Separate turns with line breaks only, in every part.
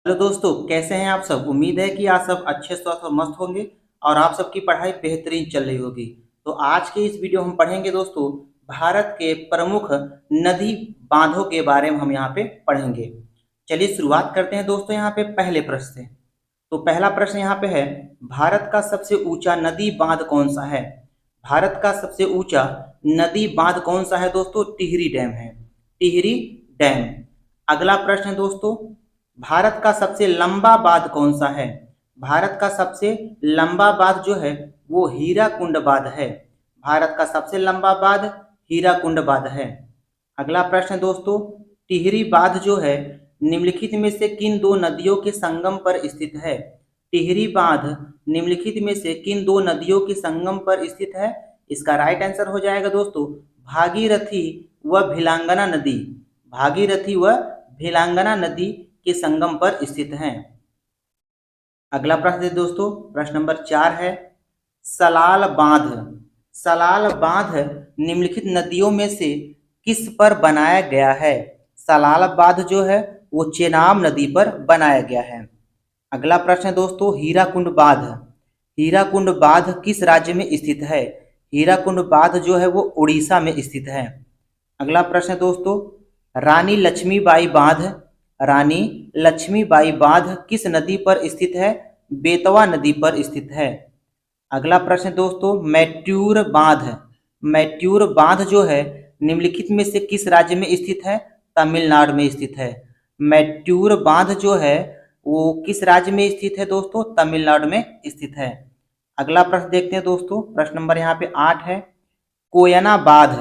Hello दोस्तों, कैसे हैं आप सब। उम्मीद है कि आप सब अच्छे स्वस्थ और मस्त होंगे और आप सबकी पढ़ाई बेहतरीन चल रही होगी। तो आज के इस वीडियो हम पढ़ेंगे दोस्तों, भारत के प्रमुख नदी बांधों के बारे में हम यहाँ पे पढ़ेंगे। चलिए शुरुआत करते हैं दोस्तों यहाँ पे पहले प्रश्न से। तो पहला प्रश्न यहाँ पे है, भारत का सबसे ऊंचा नदी बांध कौन सा है। भारत का सबसे ऊंचा नदी बांध कौन सा है दोस्तों, टिहरी डैम है। टिहरी डैम। अगला प्रश्न है दोस्तों, भारत का सबसे लंबा बांध कौन सा है। भारत का सबसे लंबा बांध जो है वो हीराकुंड बांध है। भारत का सबसे लंबा बांध हीराकुंड बांध है। अगला प्रश्न है दोस्तों, टिहरी बांध जो है निम्नलिखित में से किन दो नदियों के संगम पर स्थित है। टिहरी बांध निम्नलिखित में से किन दो नदियों के संगम पर स्थित है। इसका राइट आंसर हो जाएगा दोस्तों भागीरथी व भिलांगना नदी। भागीरथी व भिलांगना नदी के संगम पर स्थित हैं। अगला प्रश्न है दोस्तों, प्रश्न नंबर 4 है, सलाल बांध। सलाल बांध निम्नलिखित नदियों में से किस पर बनाया गया है। सलाल बांध जो है वो चेनाब नदी पर बनाया गया है। अगला प्रश्न है दोस्तों, हीराकुंड बांध। हीराकुंड बांध किस राज्य में स्थित है। हीराकुंड बांध जो है वो उड़ीसा में स्थित है। अगला प्रश्न है दोस्तों, रानी लक्ष्मीबाई बांध। रानी लक्ष्मीबाई बांध किस नदी पर स्थित है। बेतवा नदी पर स्थित है। अगला प्रश्न दोस्तों, मैट्यूर बांध। मैट्यूर बांध जो है निम्नलिखित में से किस राज्य में स्थित है। तमिलनाडु में स्थित है। मैट्यूर बांध जो है वो किस राज्य में स्थित है दोस्तों, तमिलनाडु में स्थित है। अगला प्रश्न देखते हैं दोस्तों, प्रश्न नंबर यहाँ पे 8 है, कोयना बांध।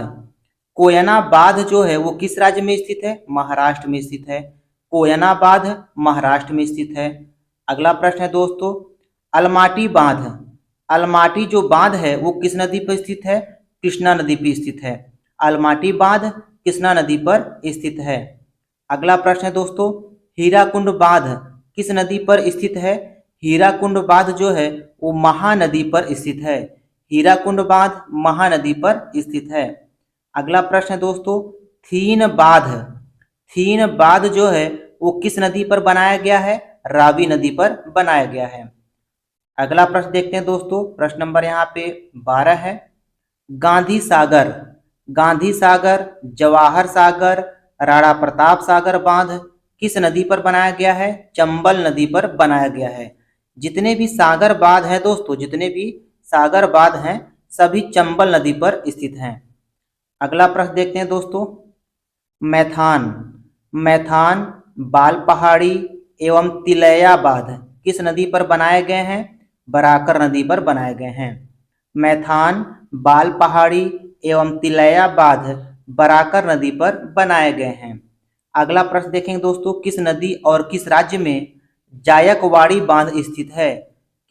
कोयना बांध जो है वो किस राज्य में स्थित है। महाराष्ट्र में स्थित है। कोयना बांध महाराष्ट्र में स्थित है। अगला प्रश्न है दोस्तों, अलमाटी बांध। अलमाटी जो बांध है वो किस नदी पर स्थित है। कृष्णा नदी पर स्थित है। अलमाटी बांध कृष्णा नदी पर स्थित है। अगला प्रश्न है दोस्तों, हीराकुंड बांध किस नदी पर स्थित है। हीराकुंड बांध जो है वो महानदी पर स्थित है। हीराकुंड बांध महानदी पर स्थित है। अगला प्रश्न है दोस्तों, थीन बांध। थीन बांध जो है वो किस नदी पर बनाया गया है। रावी नदी पर बनाया गया है। अगला प्रश्न देखते हैं दोस्तों, प्रश्न नंबर यहाँ पे 12 है, गांधी सागर। गांधी सागर, जवाहर सागर, राणा प्रताप सागर बांध किस नदी पर बनाया गया है। चंबल नदी पर बनाया गया है। जितने भी सागर बांध हैं दोस्तों, जितने भी सागर बांध हैं सभी चंबल नदी पर स्थित हैं। अगला प्रश्न देखते हैं दोस्तों, मैथान। मैथान, बाल पहाड़ी एवं तिलैया बांध किस नदी पर बनाए गए हैं। बराकर नदी पर बनाए गए हैं। मैथान, बाल पहाड़ी एवं तिलैया बांध बराकर नदी पर बनाए गए हैं। अगला प्रश्न देखेंगे दोस्तों, किस नदी और किस राज्य में जायकवाड़ी बांध स्थित है।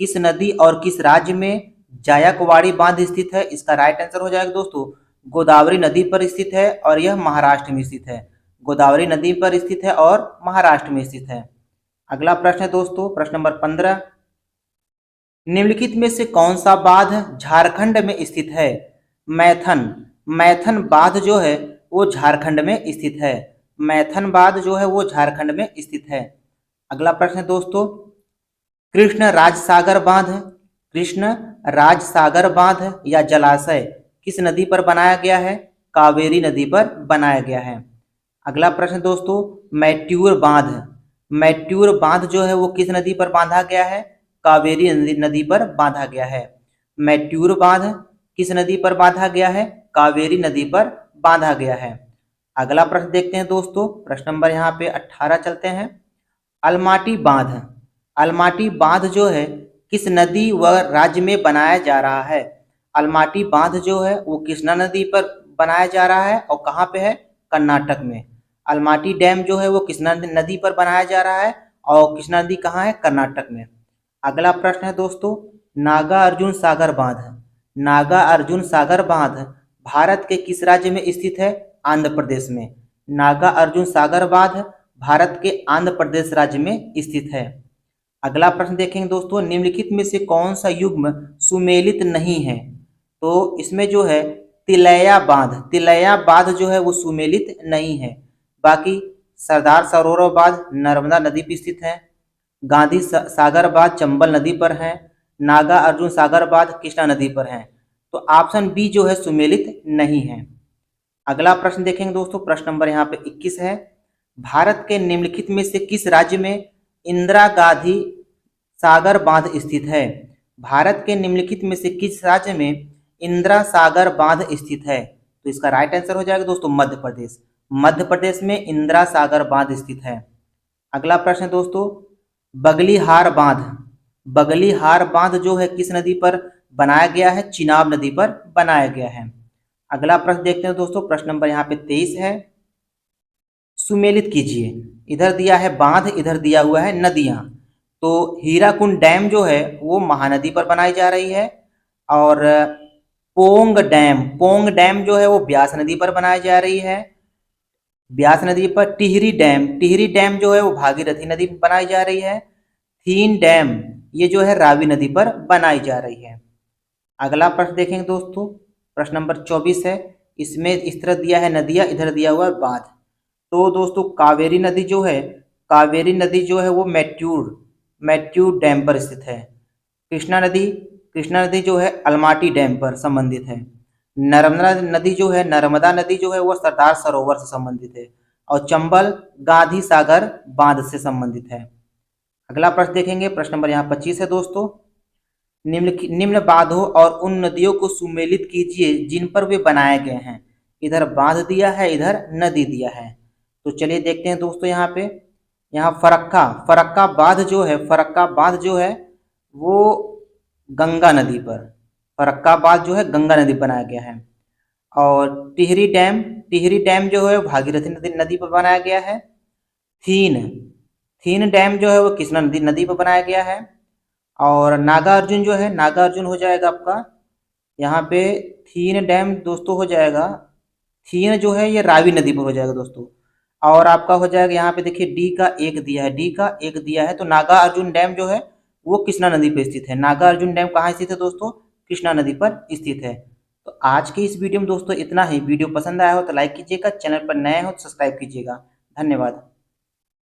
किस नदी और किस राज्य में जायकवाड़ी बांध स्थित है। इसका राइट आंसर हो जाएगा दोस्तों गोदावरी नदी पर स्थित है और यह महाराष्ट्र में स्थित है। गोदावरी नदी पर स्थित है और महाराष्ट्र में स्थित है। अगला प्रश्न है दोस्तों, प्रश्न नंबर 15, निम्नलिखित में से कौन सा बांध झारखंड में स्थित है। मैथन। मैथन बांध जो है वो झारखंड में स्थित है। मैथन बांध जो है वो झारखंड में स्थित है। अगला प्रश्न है दोस्तों, कृष्ण राज सागर बांध। कृष्ण राज सागर बांध या जलाशय किस नदी पर बनाया गया है। कावेरी नदी पर बनाया गया है। अगला प्रश्न दोस्तों, मैट्यूर बांध। मैट्यूर बांध जो है वो किस नदी पर बांधा गया है। कावेरी नदी पर बांधा गया है। मैट्यूर बांध किस नदी पर बांधा गया है। कावेरी नदी पर बांधा गया है। अगला प्रश्न देखते हैं दोस्तों, प्रश्न नंबर यहाँ पे 18 चलते हैं, अलमाटी बांध। अलमाटी बांध जो है किस नदी व राज्य में बनाया जा रहा है। अलमाटी बांध जो है वो कृष्णा नदी पर बनाया जा रहा है और कहाँ पे है, कर्नाटक में। अलमाटी डैम जो है वो कृष्णा नदी पर बनाया जा रहा है और कृष्णा नदी कहाँ है, कर्नाटक में। अगला प्रश्न है दोस्तों, नागा अर्जुन सागर बांध। नागा अर्जुन सागर बांध भारत के किस राज्य में स्थित है। आंध्र प्रदेश में। नागा अर्जुन सागर बांध भारत के आंध्र प्रदेश राज्य में स्थित है। अगला प्रश्न देखेंगे दोस्तों, निम्नलिखित में से कौन सा युग्म सुमेलित नहीं है। तो इसमें जो है तिलैया बांध। तिलैया बांध जो है वो सुमेलित नहीं है। बाकी सरदार सरोवर बांध नर्मदा नदी पर स्थित है। गांधी सागर बांध चंबल नदी पर है, नागा अर्जुन सागर बांध कृष्णा नदी पर है। तो ऑप्शन बी जो है सुमेलित नहीं है। अगला प्रश्न देखेंगे दोस्तों, प्रश्न नंबर यहाँ पे 21 है। भारत के निम्नलिखित में से किस राज्य में इंदिरा गांधी सागर बांध स्थित है? भारत के निम्नलिखित में से किस राज्य में इंदिरा सागर बांध स्थित है? तो इसका राइट आंसर हो जाएगा दोस्तों मध्य प्रदेश। मध्य प्रदेश में इंदिरा सागर बांध स्थित है। अगला प्रश्न दोस्तों, बगलीहार बांध। बगलीहार बांध जो है किस नदी पर बनाया गया है? चिनाब नदी पर बनाया गया है। अगला प्रश्न देखते हैं दोस्तों, प्रश्न नंबर यहाँ पे 23 है। सुमेलित कीजिए, इधर दिया है बांध, इधर दिया हुआ है नदियां। तो हीराकुंड डैम जो है वो महानदी पर बनाई जा रही है, और पोंग डैम जो है वो ब्यास नदी पर बनाई जा रही है। ब्यास नदी पर टिहरी डैम जो है वो भागीरथी नदी पर बनाई जा रही है। थीन डैम ये जो है रावी नदी पर बनाई जा रही है। अगला प्रश्न देखेंगे दोस्तों, प्रश्न नंबर 24 है। इसमें इस तरह दिया है नदियां, इधर दिया हुआ है बांध। तो दोस्तों कावेरी नदी जो है वो मैट्यूर डैम पर स्थित है। कृष्णा नदी जो है अलमाटी डैम पर संबंधित है। नर्मदा नदी जो है वो सरदार सरोवर से संबंधित है। और चंबल गांधी सागर बांध से संबंधित है। अगला प्रश्न देखेंगे, प्रश्न नंबर यहाँ 25 है दोस्तों। निम्न बांधों और उन नदियों को सुमेलित कीजिए जिन पर वे बनाए गए हैं। इधर बांध दिया है, इधर नदी दिया है। तो चलिए देखते हैं दोस्तों, यहाँ फरक्का बांध जो है वो गंगा नदी पर, फरक्का बांध जो है गंगा नदी पर बनाया गया है। और टिहरी डैम जो है भागीरथी नदी पर बनाया गया है। थीन डैम जो है वो कृष्णा नदी पर बनाया गया है। और नागा अर्जुन हो जाएगा आपका यहाँ पे। थीन डैम दोस्तों हो जाएगा, थीन जो है ये रावी नदी पर हो जाएगा दोस्तों। और आपका हो जाएगा यहाँ पे देखिए डी का एक दिया है। तो नागा अर्जुन डैम जो है वो कृष्णा नदी पर स्थित है। नागा अर्जुन डैम कहाँ स्थित है दोस्तों? कृष्णा नदी पर स्थित है। तो आज की इस वीडियो में दोस्तों इतना ही। वीडियो पसंद आया हो तो लाइक कीजिएगा, चैनल पर नए हो तो सब्सक्राइब कीजिएगा। धन्यवाद।